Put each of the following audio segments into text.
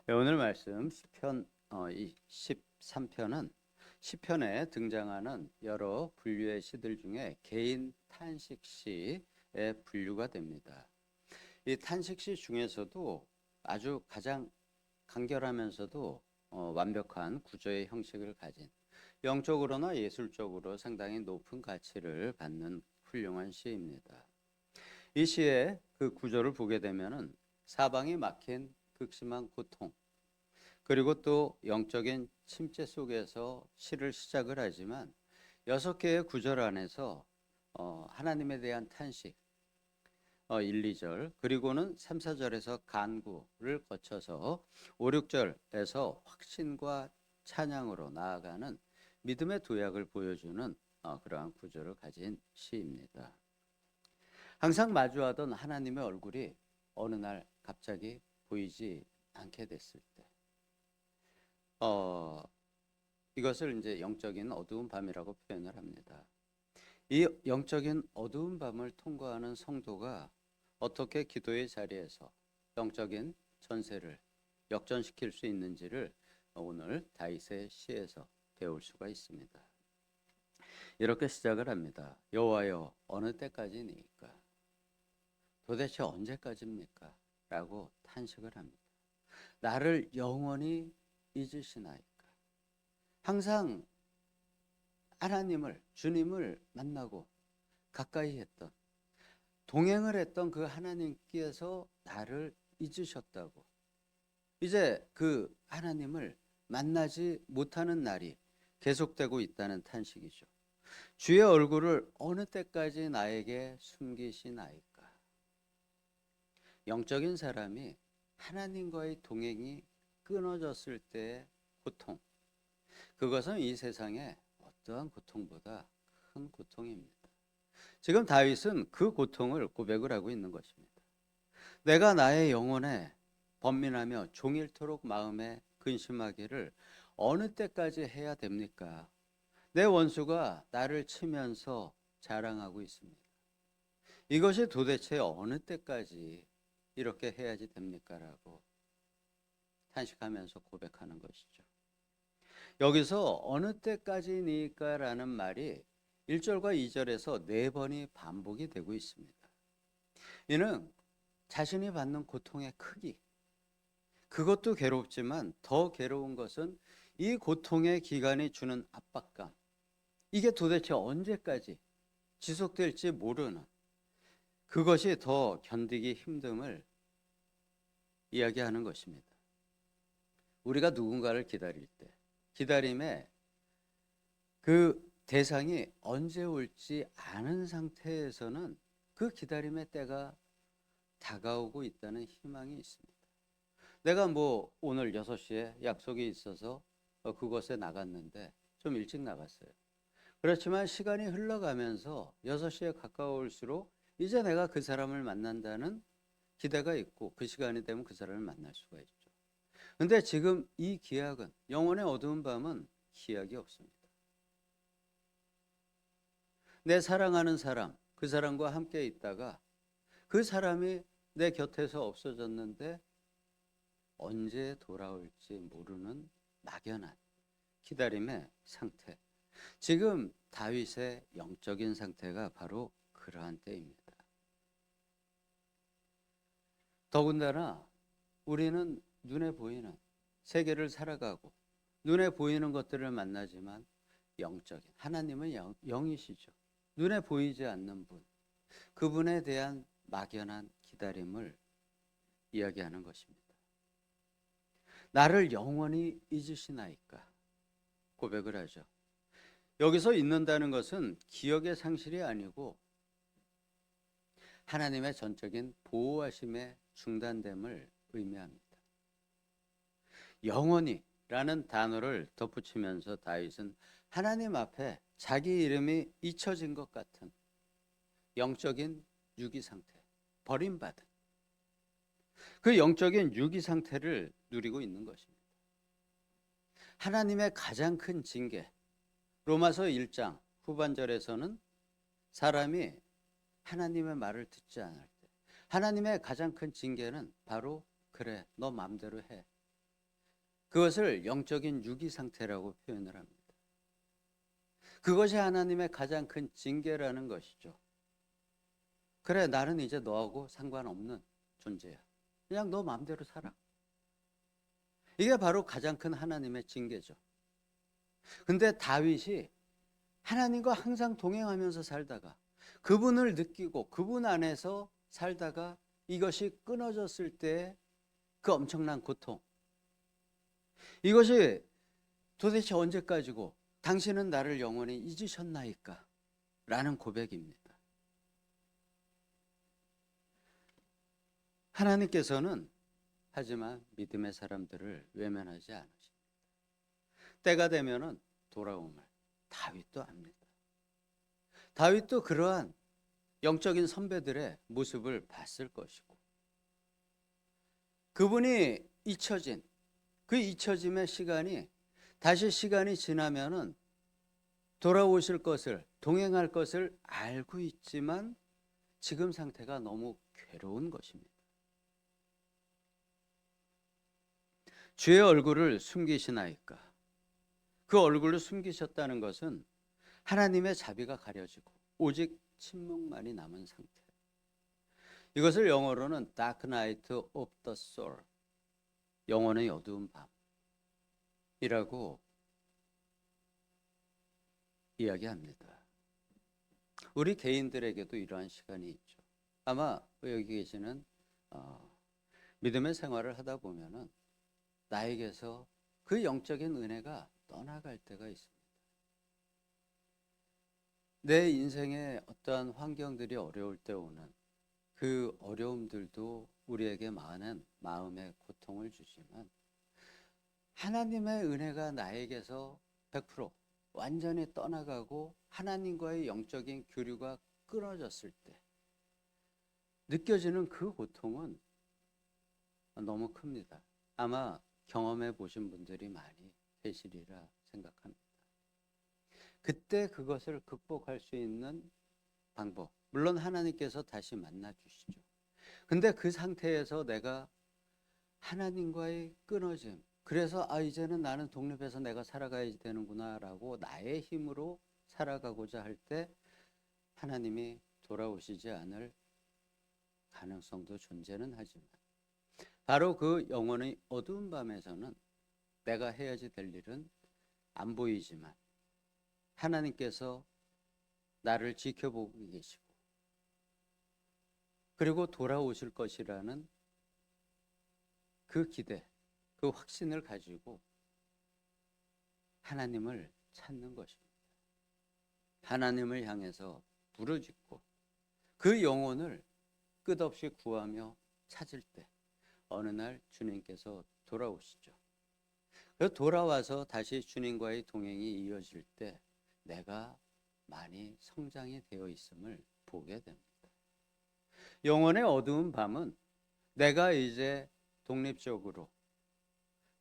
네, 오늘 말씀 시편 13편은 시편에 등장하는 여러 분류의 시들 중에 개인 탄식 시의 분류가 됩니다. 이 탄식 시 중에서도 아주 가장 간결하면서도 완벽한 구조의 형식을 가진 영적으로나 예술적으로 상당히 높은 가치를 받는 훌륭한 시입니다. 이 시의 그 구조를 보게 되면은 사방이 막힌 극심한 고통, 그리고 또 영적인 침체 속에서 시를 시작을 하지만 6개의 구절 안에서 하나님에 대한 탄식 1, 2절, 그리고는 3, 4절에서 간구를 거쳐서 5, 6절에서 확신과 찬양으로 나아가는 믿음의 도약을 보여주는 그러한 구조를 가진 시입니다. 항상 마주하던 하나님의 얼굴이 어느 날 갑자기 보이지 않게 됐을 때 어, 이것을 이제 영적인 어두운 밤이라고 표현을 합니다. 이 영적인 어두운 밤을 통과하는 성도가 어떻게 기도의 자리에서 영적인 전세를 역전시킬 수 있는지를 오늘 다윗의 시에서 배울 수가 있습니다. 이렇게 시작을 합니다. 여호와여, 어느 때까지니까? 도대체 언제까지입니까? 라고 탄식을 합니다. 나를 영원히 잊으시나이까? 항상 하나님을, 주님을 만나고 가까이 했던, 동행을 했던 그 하나님께서 나를 잊으셨다고. 이제 그 하나님을 만나지 못하는 날이 계속되고 있다는 탄식이죠. 주의 얼굴을 어느 때까지 나에게 숨기시나이까? 영적인 사람이 하나님과의 동행이 끊어졌을 때의 고통, 그것은 이 세상의 어떠한 고통보다 큰 고통입니다. 지금 다윗은 그 고통을 고백을 하고 있는 것입니다. 내가 나의 영혼에 번민하며 종일토록 마음에 근심하기를 어느 때까지 해야 됩니까? 내 원수가 나를 치면서 자랑하고 있습니다. 이것이 도대체 어느 때까지 이렇게 해야지 됩니까? 라고 탄식하면서 고백하는 것이죠. 여기서 어느 때까지니까 라는 말이 1절과 2절에서 4번이 반복이 되고 있습니다. 이는 자신이 받는 고통의 크기, 그것도 괴롭지만 더 괴로운 것은 이 고통의 기간이 주는 압박감, 이게 도대체 언제까지 지속될지 모르는, 그것이 더 견디기 힘듦을 이야기하는 것입니다. 우리가 누군가를 기다릴 때 기다림에 그 대상이 언제 올지 아는 상태에서는 그 기다림의 때가 다가오고 있다는 희망이 있습니다. 내가 뭐 오늘 6시에 약속이 있어서 그곳에 나갔는데 좀 일찍 나갔어요. 그렇지만 시간이 흘러가면서 6시에 가까울수록 이제 내가 그 사람을 만난다는 기대가 있고 그 시간이 되면 그 사람을 만날 수가 있죠. 근데 지금 이 기약은, 영혼의 어두운 밤은 기약이 없습니다. 내 사랑하는 사람, 그 사람과 함께 있다가 그 사람이 내 곁에서 없어졌는데 언제 돌아올지 모르는 막연한 기다림의 상태. 지금 다윗의 영적인 상태가 바로 그러한 때입니다. 더군다나 우리는 눈에 보이는 세계를 살아가고 눈에 보이는 것들을 만나지만 영적인 하나님은 영이시죠. 눈에 보이지 않는 분, 그분에 대한 막연한 기다림을 이야기하는 것입니다. 나를 영원히 잊으시나이까? 고백을 하죠. 여기서 잊는다는 것은 기억의 상실이 아니고 하나님의 전적인 보호하심의 중단됨을 의미합니다. 영원히라는 단어를 덧붙이면서 다윗은 하나님 앞에 자기 이름이 잊혀진 것 같은 영적인 유기 상태, 버림받은 그 영적인 유기 상태를 누리고 있는 것입니다. 하나님의 가장 큰 징계, 로마서 1장 후반절에서는 사람이 하나님의 말을 듣지 않을 때 하나님의 가장 큰 징계는 바로 그래 너 마음대로 해, 그것을 영적인 유기 상태라고 표현을 합니다. 그것이 하나님의 가장 큰 징계라는 것이죠. 그래, 나는 이제 너하고 상관없는 존재야. 그냥 너 마음대로 살아. 이게 바로 가장 큰 하나님의 징계죠. 근데 다윗이 하나님과 항상 동행하면서 살다가 그분을 느끼고 그분 안에서 살다가 이것이 끊어졌을 때 그 엄청난 고통, 이것이 도대체 언제까지고 당신은 나를 영원히 잊으셨나이까? 라는 고백입니다. 하나님께서는 하지만 믿음의 사람들을 외면하지 않으십니다. 때가 되면은 돌아옴을 다윗도 압니다. 다윗도 그러한 영적인 선배들의 모습을 봤을 것이고, 그분이 잊혀진 그 잊혀짐의 시간이 다시 시간이 지나면은 돌아오실 것을, 동행할 것을 알고 있지만 지금 상태가 너무 괴로운 것입니다. 주의 얼굴을 숨기시나이까? 그 얼굴을 숨기셨다는 것은 하나님의 자비가 가려지고 오직 침묵만이 남은 상태. 이것을 영어로는 Dark Night of the Soul, 영혼의 어두운 밤이라고 이야기합니다. 우리 개인들에게도 이러한 시간이 있죠. 아마 여기 계시는 믿음의 생활을 하다 보면은 나에게서 그 영적인 은혜가 떠나갈 때가 있습니다. 내 인생의 어떠한 환경들이 어려울 때 오는 그 어려움들도 우리에게 많은 마음의 고통을 주지만, 하나님의 은혜가 나에게서 100% 완전히 떠나가고 하나님과의 영적인 교류가 끊어졌을 때 느껴지는 그 고통은 너무 큽니다. 아마 경험해 보신 분들이 많이 계시리라 생각합니다. 그때 그것을 극복할 수 있는 방법, 물론 하나님께서 다시 만나 주시죠. 근데 그 상태에서 내가 하나님과의 끊어짐, 그래서 이제는 나는 독립해서 내가 살아가야 되는구나 라고 나의 힘으로 살아가고자 할 때 하나님이 돌아오시지 않을 가능성도 존재는 하지만, 바로 그 영혼의 어두운 밤에서는 내가 해야지 될 일은 안 보이지만 하나님께서 나를 지켜보고 계시고 그리고 돌아오실 것이라는 그 기대, 그 확신을 가지고 하나님을 찾는 것입니다. 하나님을 향해서 부르짖고 그 영혼을 끝없이 구하며 찾을 때 어느 날 주님께서 돌아오시죠. 그래서 돌아와서 다시 주님과의 동행이 이어질 때 내가 많이 성장이 되어 있음을 보게 됩니다. 영혼의 어두운 밤은 내가 이제 독립적으로,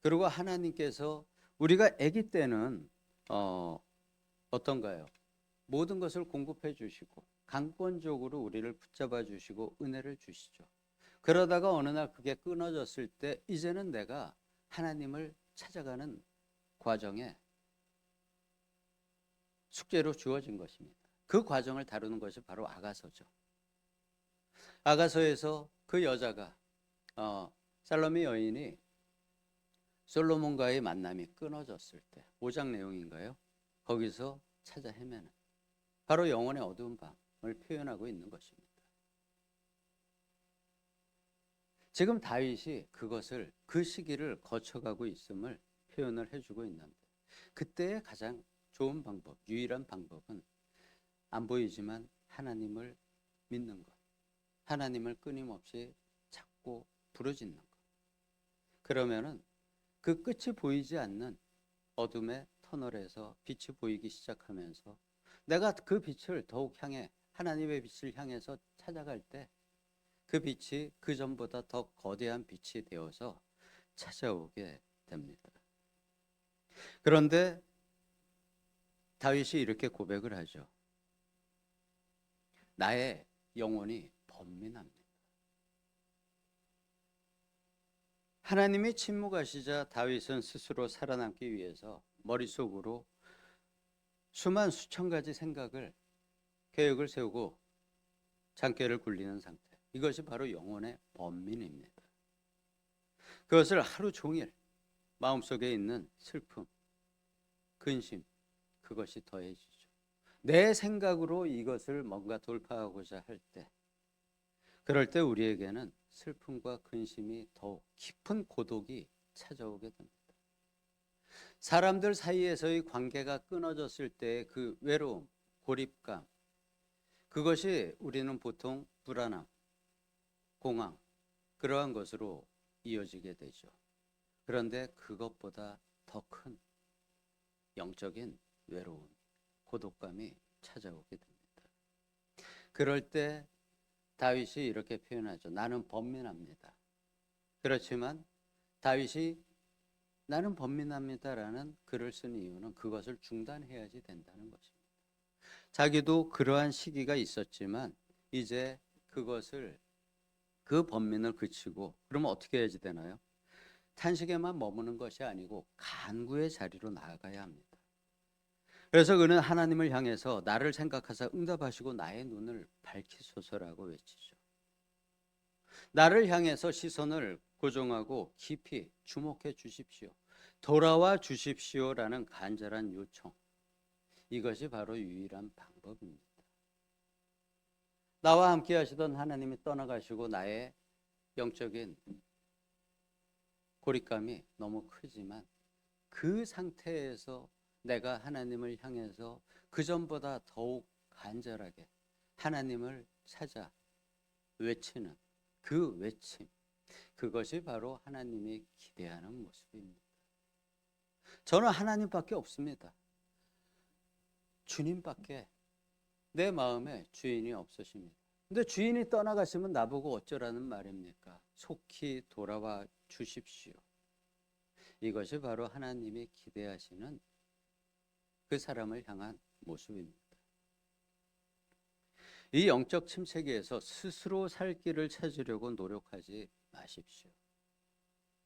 그리고 하나님께서 우리가 아기 때는 어떤가요? 모든 것을 공급해 주시고 강권적으로 우리를 붙잡아 주시고 은혜를 주시죠. 그러다가 어느 날 그게 끊어졌을 때 이제는 내가 하나님을 찾아가는 과정에 숙제로 주어진 것입니다. 그 과정을 다루는 것이 바로 아가서죠. 아가서에서 그 여자가 살로메 여인이 솔로몬과의 만남이 끊어졌을 때 5장 내용인가요? 거기서 찾아 헤매는 바로 영혼의 어두운 밤을 표현하고 있는 것입니다. 지금 다윗이 그것을, 그 시기를 거쳐가고 있음을 표현을 해주고 있는데, 그때의 가장 좋은 방법, 유일한 방법은 안 보이지만 하나님을 믿는 것, 하나님을 끊임없이 찾고 부르짖는 것. 그러면은 그 끝이 보이지 않는 어둠의 터널에서 빛이 보이기 시작하면서 내가 그 빛을 더욱 향해, 하나님의 빛을 향해서 찾아갈 때 그 빛이 그 전보다 더 거대한 빛이 되어서 찾아오게 됩니다. 그런데 다윗이 이렇게 고백을 하죠. 나의 영혼이 번민합니다. 하나님이 침묵하시자 다윗은 스스로 살아남기 위해서 머릿속으로 수만 수천 가지 생각을 계획을 세우고 장깨를 굴리는 상태. 이것이 바로 영혼의 번민입니다. 그것을 하루 종일 마음속에 있는 슬픔, 근심, 그것이 더해지죠. 내 생각으로 이것을 뭔가 돌파하고자 할 때, 그럴 때 우리에게는 슬픔과 근심이 더욱 깊은 고독이 찾아오게 됩니다. 사람들 사이에서의 관계가 끊어졌을 때의 그 외로움, 고립감, 그것이 우리는 보통 불안함, 공황, 그러한 것으로 이어지게 되죠. 그런데 그것보다 더 큰 영적인 외로움, 고독감이 찾아오게 됩니다. 그럴 때 다윗이 이렇게 표현하죠. 나는 번민합니다. 그렇지만 다윗이 나는 번민합니다라는 글을 쓴 이유는 그것을 중단해야지 된다는 것입니다. 자기도 그러한 시기가 있었지만 이제 그것을 그 번민을 그치고 그러면 어떻게 해야지 되나요? 탄식에만 머무는 것이 아니고 간구의 자리로 나아가야 합니다. 그래서 그는 하나님을 향해서 나를 생각하사 응답하시고 나의 눈을 밝히소서라고 외치죠. 나를 향해서 시선을 고정하고 깊이 주목해 주십시오. 돌아와 주십시오라는 간절한 요청. 이것이 바로 유일한 방법입니다. 나와 함께 하시던 하나님이 떠나가시고 나의 영적인 고립감이 너무 크지만 그 상태에서 내가 하나님을 향해서 그전보다 더욱 간절하게 하나님을 찾아 외치는 그 외침, 그것이 바로 하나님이 기대하는 모습입니다. 저는 하나님밖에 없습니다. 주님밖에 내 마음에 주인이 없으십니다. 근데 주인이 떠나가시면 나보고 어쩌라는 말입니까? 속히 돌아와 주십시오. 이것이 바로 하나님이 기대하시는 그 사람을 향한 모습입니다. 이 영적 침체기에서 스스로 살 길을 찾으려고 노력하지 마십시오.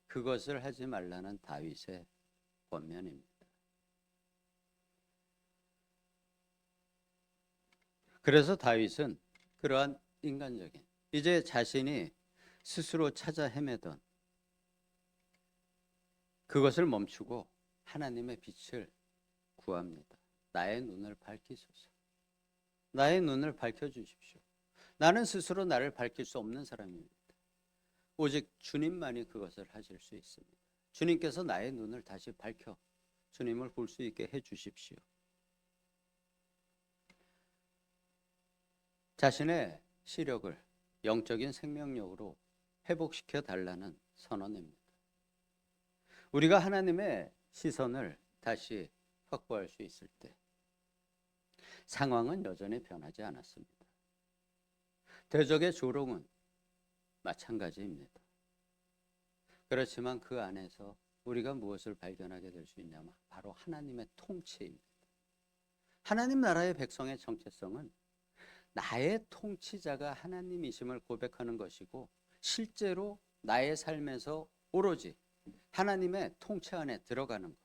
그것을 하지 말라는 다윗의 권면입니다. 그래서 다윗은 그러한 인간적인 이제 자신이 스스로 찾아 헤매던 그것을 멈추고 하나님의 빛을 구합니다. 나의 눈을 밝히소서. 나의 눈을 밝혀주십시오. 나는 스스로 나를 밝힐 수 없는 사람입니다. 오직 주님만이 그것을 하실 수 있습니다. 주님께서 나의 눈을 다시 밝혀 주님을 볼 수 있게 해주십시오. 자신의 시력을 영적인 생명력으로 회복시켜 달라는 선언입니다. 우리가 하나님의 시선을 다시 확보할 수 있을 때 상황은 여전히 변하지 않았습니다. 대적의 조롱은 마찬가지입니다. 그렇지만 그 안에서 우리가 무엇을 발견하게 될 수 있냐면 바로 하나님의 통치입니다. 하나님 나라의 백성의 정체성은 나의 통치자가 하나님이심을 고백하는 것이고 실제로 나의 삶에서 오로지 하나님의 통치 안에 들어가는 것.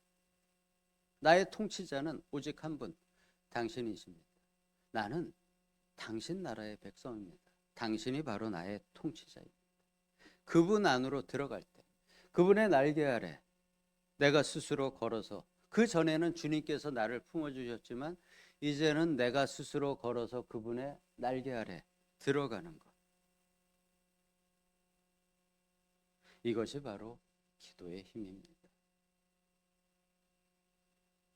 나의 통치자는 오직 한 분, 당신이십니다. 나는 당신 나라의 백성입니다. 당신이 바로 나의 통치자입니다. 그분 안으로 들어갈 때 그분의 날개 아래 내가 스스로 걸어서 그 전에는 주님께서 나를 품어주셨지만 이제는 내가 스스로 걸어서 그분의 날개 아래 들어가는 것. 이것이 바로 기도의 힘입니다.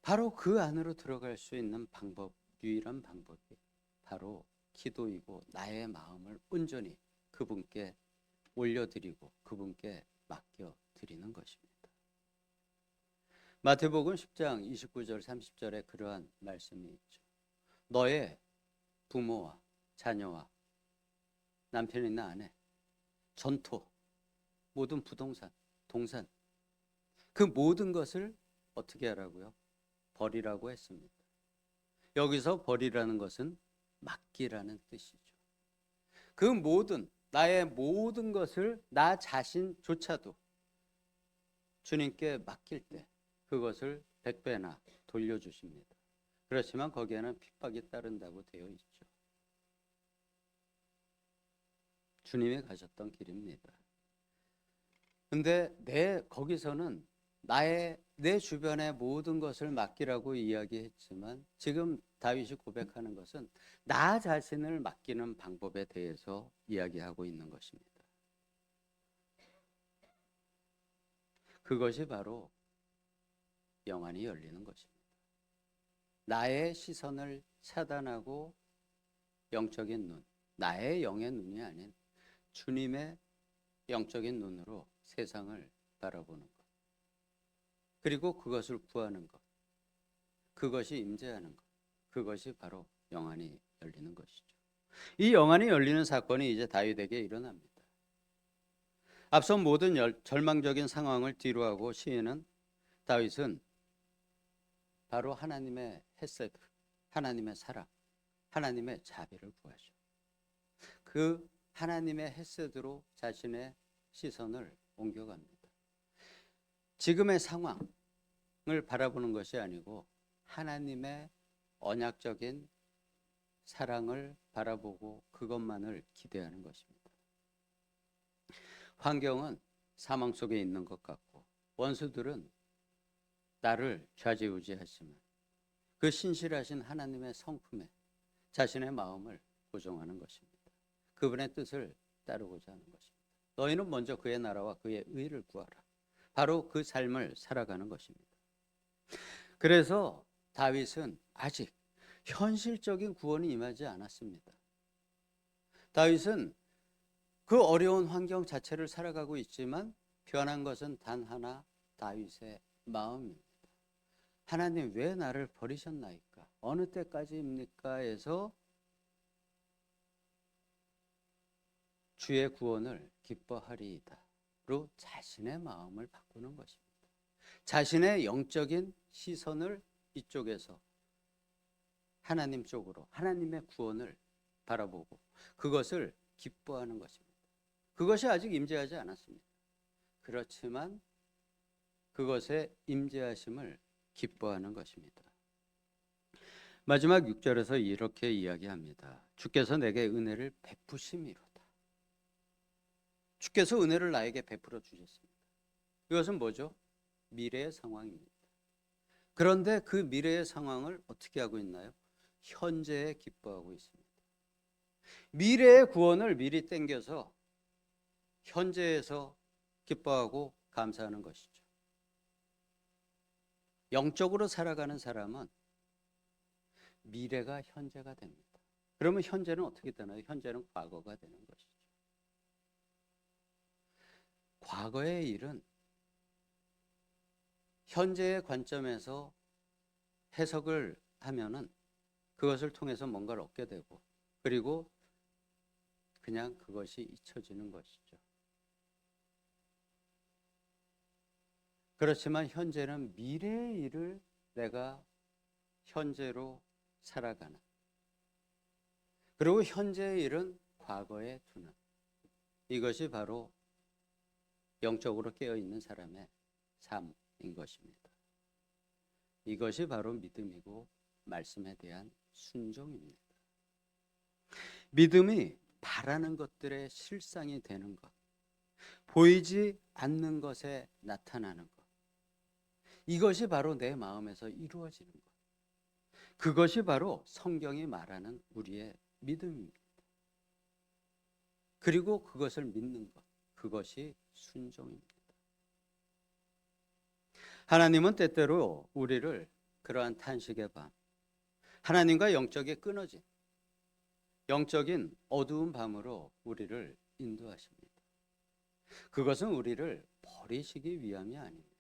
바로 그 안으로 들어갈 수 있는 방법, 유일한 방법이 바로 기도이고 나의 마음을 온전히 그분께 올려드리고 그분께 맡겨드리는 것입니다. 마태복음 10장 29절 30절에 그러한 말씀이 있죠. 너의 부모와 자녀와 남편이나 아내, 전토, 모든 부동산, 동산 그 모든 것을 어떻게 하라고요? 버리라고 했습니다. 여기서 버리라는 것은 맡기라는 뜻이죠. 그 모든 나의 모든 것을 나 자신조차도 주님께 맡길 때 그것을 100배나 돌려주십니다. 그렇지만 거기에는 핍박이 따른다고 되어 있죠. 주님이 가셨던 길입니다. 근데 거기서는 내 주변의 모든 것을 맡기라고 이야기했지만 지금 다윗이 고백하는 것은 나 자신을 맡기는 방법에 대해서 이야기하고 있는 것입니다. 그것이 바로 영안이 열리는 것입니다. 나의 시선을 차단하고 영적인 눈, 나의 영의 눈이 아닌 주님의 영적인 눈으로 세상을 바라보는 것, 그리고 그것을 구하는 것, 그것이 임재하는 것, 그것이 바로 영안이 열리는 것이죠. 이 영안이 열리는 사건이 이제 다윗에게 일어납니다. 앞선 모든 절망적인 상황을 뒤로하고 다윗은 바로 하나님의 헤세드, 하나님의 사랑, 하나님의 자비를 구하죠. 그 하나님의 헤세드로 자신의 시선을 옮겨갑니다. 지금의 상황을 바라보는 것이 아니고 하나님의 언약적인 사랑을 바라보고 그것만을 기대하는 것입니다. 환경은 사망 속에 있는 것 같고 원수들은 나를 좌지우지하지만 그 신실하신 하나님의 성품에 자신의 마음을 고정하는 것입니다. 그분의 뜻을 따르고자 하는 것입니다. 너희는 먼저 그의 나라와 그의 의를 구하라. 바로 그 삶을 살아가는 것입니다. 그래서 다윗은 아직 현실적인 구원이 임하지 않았습니다. 다윗은 그 어려운 환경 자체를 살아가고 있지만 변한 것은 단 하나, 다윗의 마음입니다. 하나님 왜 나를 버리셨나이까? 어느 때까지입니까? 에서 주의 구원을 기뻐하리이다로 자신의 마음을 바꾸는 것입니다. 자신의 영적인 시선을 이쪽에서 하나님 쪽으로 하나님의 구원을 바라보고 그것을 기뻐하는 것입니다. 그것이 아직 임재하지 않았습니다. 그렇지만 그것의 임재하심을 기뻐하는 것입니다. 마지막 6절에서 이렇게 이야기합니다. 주께서 내게 은혜를 베푸심이로다. 주께서 은혜를 나에게 베풀어 주셨습니다. 이것은 뭐죠? 미래의 상황입니다. 그런데 그 미래의 상황을 어떻게 하고 있나요? 현재에 기뻐하고 있습니다. 미래의 구원을 미리 땡겨서 현재에서 기뻐하고 감사하는 것이죠. 영적으로 살아가는 사람은 미래가 현재가 됩니다. 그러면 현재는 어떻게 되나요? 현재는 과거가 되는 것이죠. 과거의 일은 현재의 관점에서 해석을 하면은 그것을 통해서 뭔가를 얻게 되고 그리고 그냥 그것이 잊혀지는 것이죠. 그렇지만 현재는 미래의 일을 내가 현재로 살아가는, 그리고 현재의 일은 과거에 두는, 이것이 바로 영적으로 깨어있는 사람의 삶인 것입니다. 이것이 바로 믿음이고 말씀에 대한 순종입니다. 믿음이 바라는 것들의 실상이 되는 것, 보이지 않는 것에 나타나는 것, 이것이 바로 내 마음에서 이루어지는 것, 그것이 바로 성경이 말하는 우리의 믿음입니다. 그리고 그것을 믿는 것, 그것이 순종입니다. 하나님은 때때로 우리를 그러한 탄식의 밤, 하나님과 영적이 끊어진 영적인 어두운 밤으로 우리를 인도하십니다. 그것은 우리를 버리시기 위함이 아닙니다.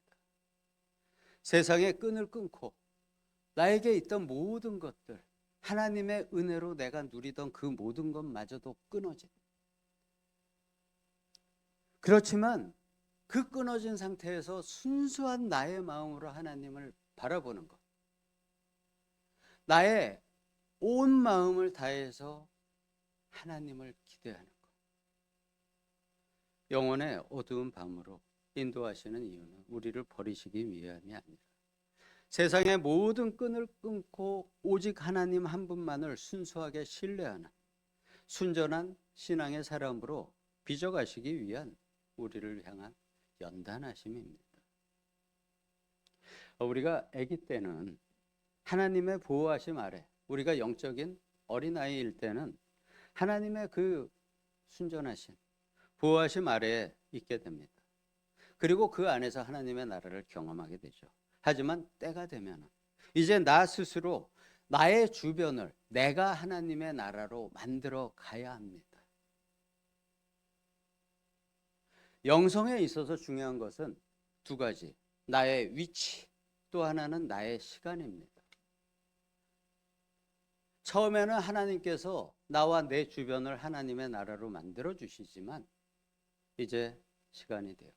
세상의 끈을 끊고 나에게 있던 모든 것들, 하나님의 은혜로 내가 누리던 그 모든 것마저도 끊어진, 그렇지만 그 끊어진 상태에서 순수한 나의 마음으로 하나님을 바라보는 것, 나의 온 마음을 다해서 하나님을 기대하는 것, 영혼의 어두운 밤으로 인도하시는 이유는 우리를 버리시기 위함이 아니라 세상의 모든 끈을 끊고 오직 하나님 한 분만을 순수하게 신뢰하는 순전한 신앙의 사람으로 빚어가시기 위한 우리를 향한 연단하심입니다. 우리가 아기 때는 하나님의 보호하심 아래, 우리가 영적인 어린아이일 때는 하나님의 그 순전하신 보호하심 아래에 있게 됩니다. 그리고 그 안에서 하나님의 나라를 경험하게 되죠. 하지만 때가 되면 이제 나 스스로 나의 주변을 내가 하나님의 나라로 만들어 가야 합니다. 영성에 있어서 중요한 것은 두 가지. 나의 위치, 또 하나는 나의 시간입니다. 처음에는 하나님께서 나와 내 주변을 하나님의 나라로 만들어 주시지만 이제 시간이 돼요.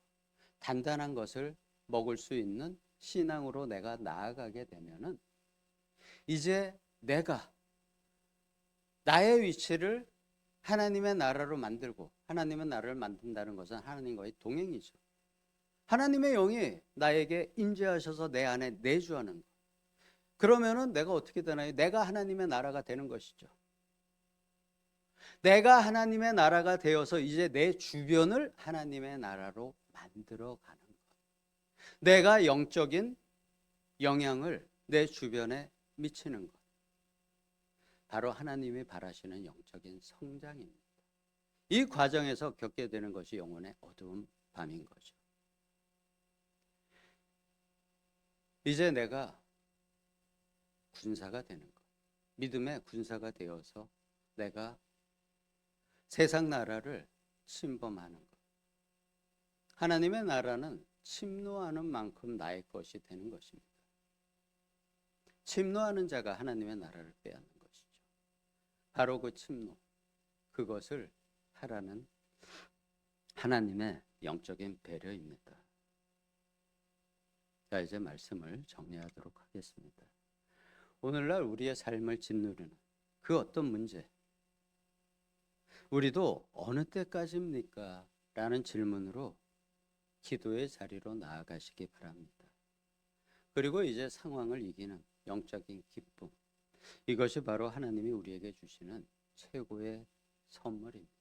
단단한 것을 먹을 수 있는 신앙으로 내가 나아가게 되면은 이제 내가 나의 위치를 하나님의 나라로 만들고, 하나님의 나라를 만든다는 것은 하나님과의 동행이죠. 하나님의 영이 나에게 임재하셔서 내 안에 내주하는 것. 그러면은 내가 어떻게 되나요? 내가 하나님의 나라가 되는 것이죠. 내가 하나님의 나라가 되어서 이제 내 주변을 하나님의 나라로 만들어 가는 것. 내가 영적인 영향을 내 주변에 미치는 것. 바로 하나님이 바라시는 영적인 성장입니다. 이 과정에서 겪게 되는 것이 영혼의 어두운 밤인 거죠. 이제 내가 군사가 되는 것. 믿음의 군사가 되어서 내가 세상 나라를 침범하는 것. 하나님의 나라는 침노하는 만큼 나의 것이 되는 것입니다. 침노하는 자가 하나님의 나라를 빼앗는 것이죠. 바로 그 침노, 그것을 하라는 하나님의 영적인 배려입니다. 자, 이제 말씀을 정리하도록 하겠습니다. 오늘날 우리의 삶을 짓누르는 그 어떤 문제, 우리도 어느 때까지입니까? 라는 질문으로 기도의 자리로 나아가시기 바랍니다. 그리고 이제 상황을 이기는 영적인 기쁨, 이것이 바로 하나님이 우리에게 주시는 최고의 선물입니다.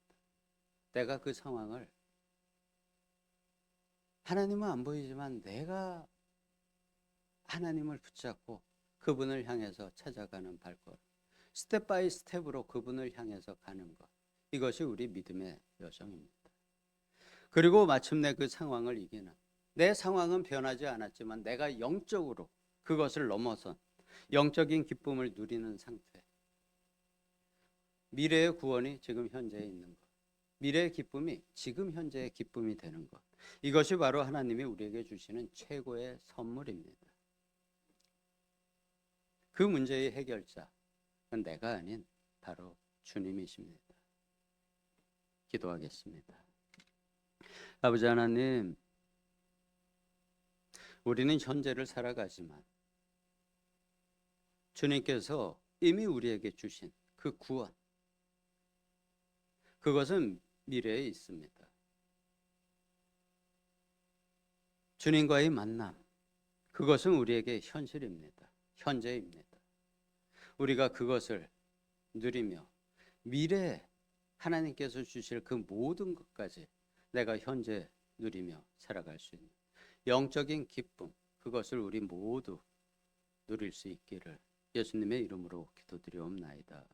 내가 그 상황을, 하나님은 안 보이지만 내가 하나님을 붙잡고 그분을 향해서 찾아가는 발걸음, 스텝 바이 스텝으로 그분을 향해서 가는 것, 이것이 우리 믿음의 여정입니다. 그리고 마침내 그 상황을 이기는, 내 상황은 변하지 않았지만 내가 영적으로 그것을 넘어선 영적인 기쁨을 누리는 상태, 미래의 구원이 지금 현재에 있는 것, 미래의 기쁨이 지금 현재의 기쁨이 되는 것, 이것이 바로 하나님이 우리에게 주시는 최고의 선물입니다. 그 문제의 해결자는 내가 아닌 바로 주님이십니다. 기도하겠습니다. 아버지 하나님, 우리는 현재를 살아가지만 주님께서 이미 우리에게 주신 그 구원, 그것은 미래에 있습니다. 주님과의 만남, 그것은 우리에게 현실입니다. 현재입니다. 우리가 그것을 누리며 미래에 하나님께서 주실 그 모든 것까지 내가 현재 누리며 살아갈 수 있는 영적인 기쁨, 그것을 우리 모두 누릴 수 있기를 예수님의 이름으로 기도드리옵나이다.